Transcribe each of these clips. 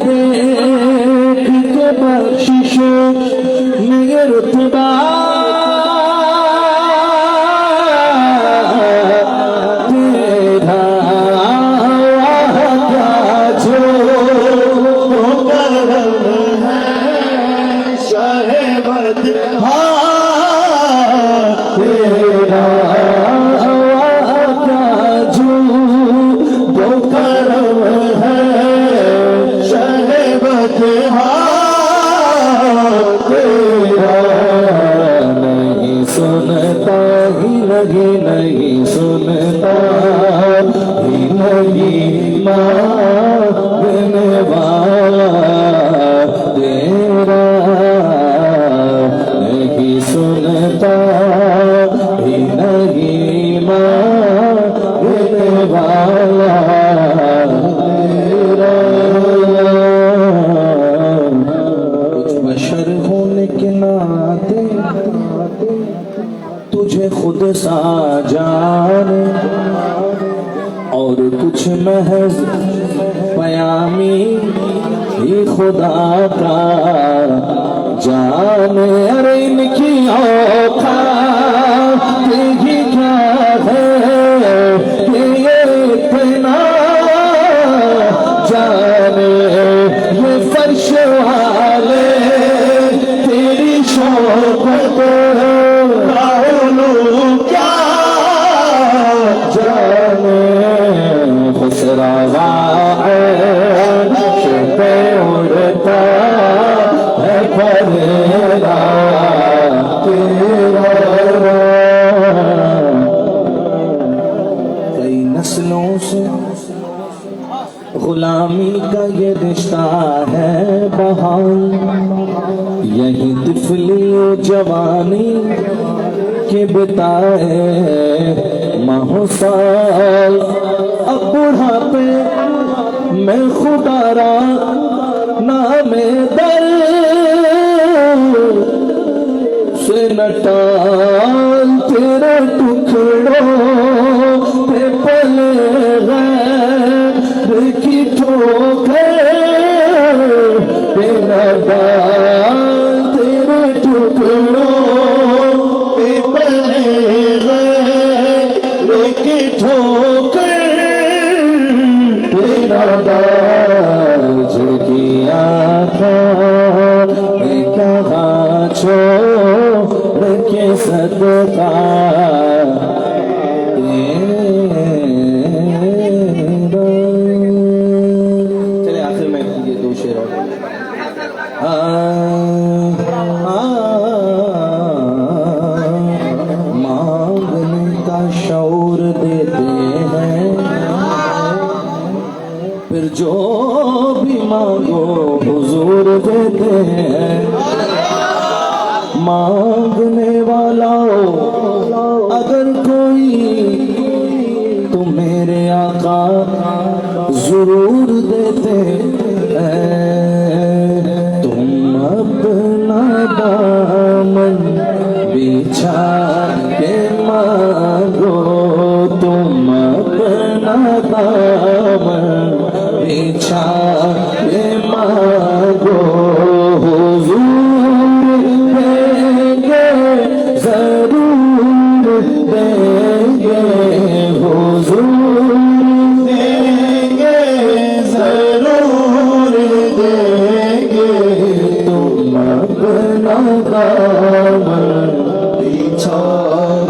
देख के बख्शिश में रुतबा तेरा क्या जो करम है शाहबद तेरा क्या जो करम है शाहबद तेरा नहीं सुनता ही नहीं सुनता ही नहीं मांगने वाला तेरा नहीं सुनता ही नहीं मांगने वाला तेरा कुछ बशर होने के नाते तुझे खुद सा जाने और कुछ महज पयामी ही खुदा का जाने। अरे इनकी औकात ही क्या है ये इतना जाने। ये फर्श वाले तेरी शौकत क्या जाने। खुसरवा पे उड़ता है फरेरा तेरा। कई नस्लों से गुलामी का ये रिश्ता है बहाल। यही तिफली जवानी के बिताए माहौल। अब बुढ़ापे मैं खुदारा नामे दर से न टाल तेरे टुकड़ों पे पले गए की ठोकर पे न डाल तेरे टुकड़ों पे पले गए की ठोकर पे न डाल झुकिया था मैं क्या छोड़ के सदका चले आखिर में ये दो शेर और मांगने का शौर देते हैं फिर जो भी मांगो हुजूर देते हैं। मांगने वाला अगर कोई तो मेरे आका जरूर देते हैं। तुम अपना दामन बिछा के मांगो तुम अपना दामन बिछा के मांगो हुजूर देंगे जरूर देंगे हुजूर देंगे जरूर देंगे। तुम अपना दामन बिछा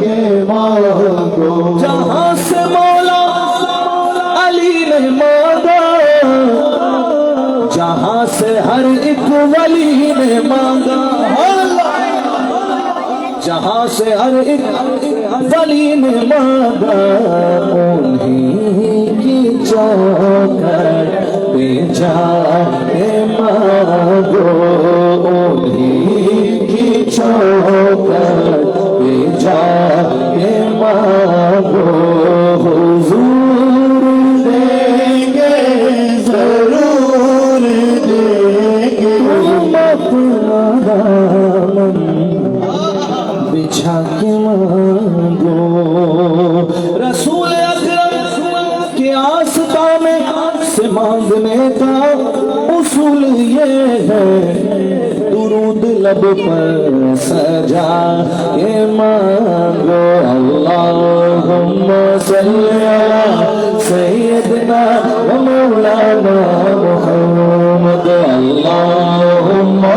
के मांगो। जहां से मौला अली ने मांगा जहां से हर एक वली ने मांगा। जहां से हर एक वली ने मांगा उन्हीं की चौखट पे जाके मांगो। उन्हीं की चौखट पे जाके मांगो हुजूर देंगे जरूर देंगे। अपना दामन बिछा के मांगो रसूल अकरम के आस्था में से मांगने का लब पर सजा ये मांगो अल्लाहुम्मा सल्ली अला सय्यिदना व मौलाना मुहम्मद अल्लाहुम्मा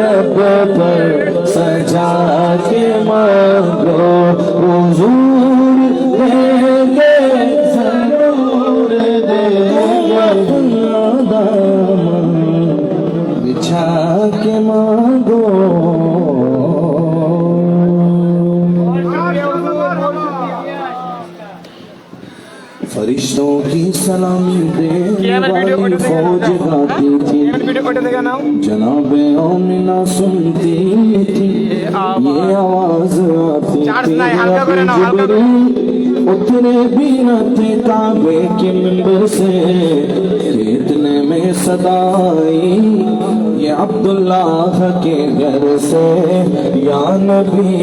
लब पर सजा के मांगो हुजूर देंगे ज़रूर देंगे दामन बिछा के मांगो फरिश्तों की सलामी देने वाली फौज गाती थी जनाबे आमिना सुनती थी ये आवाज आती थी उतरे भी न थे काबे के मिंबर से इतने में सदाई ये अब्दुल्लाह के घर से या नबी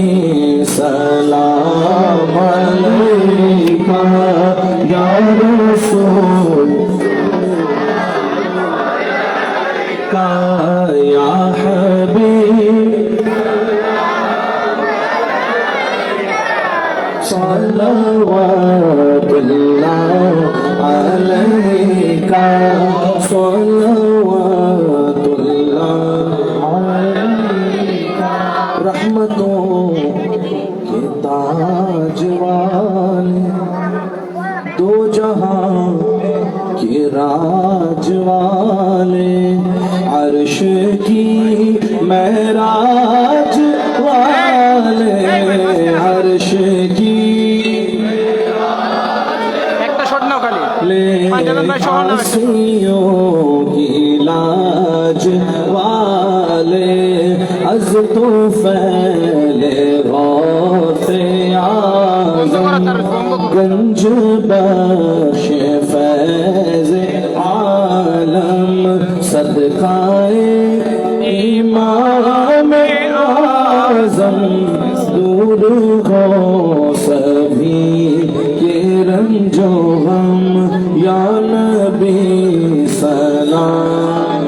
सलाम अलैका या रसूल का या हबीब सल्लल्लाहु अलैका सल्लल्लाहु अलैका रहमतों के ताज वाले दो जहां के राज वाले अर्श की महराज वाले अर्श की आसियों की लाज वाले अज तो फैले गौसे आज़म गंज बख्श फैज़ आलम सदकाए इमाम आज़म दूर हो सभी के रंजो गम या नबी सलाम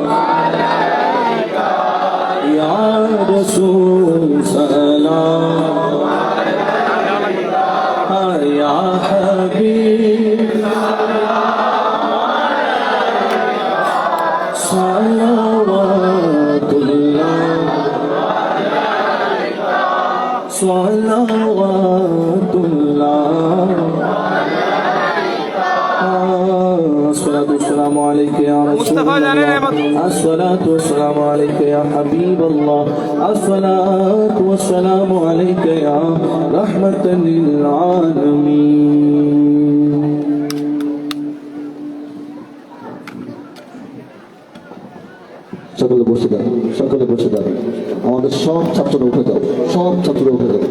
या रसूल सलाम या हबीब सलावतुल्लाह अस्सलामु अलैका या रसूलल्लाह अस्सलातु वस्सलामु अलैका या हबीबल्लाह अस्सलातु वस्सलामु अलैका या रहमतल लिल आलमीन। সকলে বসে দাও, সকলে বসে দাও। আমাদের সব ছাত্ররা উঠে দাও, সব ছাত্ররা উঠে দাও,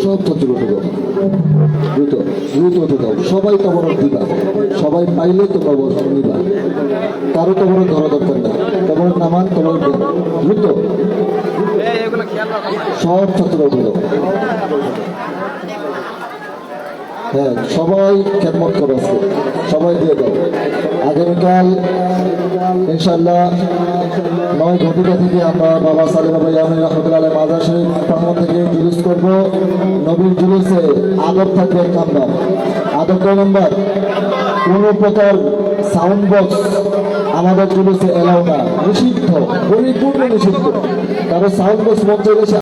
সব ছাত্ররা উঠে দাও, দ্রুত দ্রুত উঠে দাও। সবাই তোমার দিবা, সবাই পাইলে তোমরা নিবা, কারো তোমার ধরা দরকার না। তোমার নামান তোমার দ্রুত সব ছাত্ররা উঠে দাও। হ্যাঁ, সবাই খেদমত করো, সবাই দিয়ে দাও। আগামীকাল ইনশাআল্লাহ 9 ঘটিকা থেকে আমরা বাবা সালেহ বাবা ইয়ামিন রহমতুল্লাহ আলাইহি মাজার শরীফ প্রাঙ্গণ থেকে জুলুস করব। নবীর জুলুসে আদব থাকবে এক নাম্বার। আদব 2 নাম্বার, কোন প্রকার সাউন্ড বক্স আমাদের জুলুসে এলাও না, নিষিদ্ধ, পরিপূর্ণ নিষিদ্ধ। কারো সাউন্ড বক্স মন চলে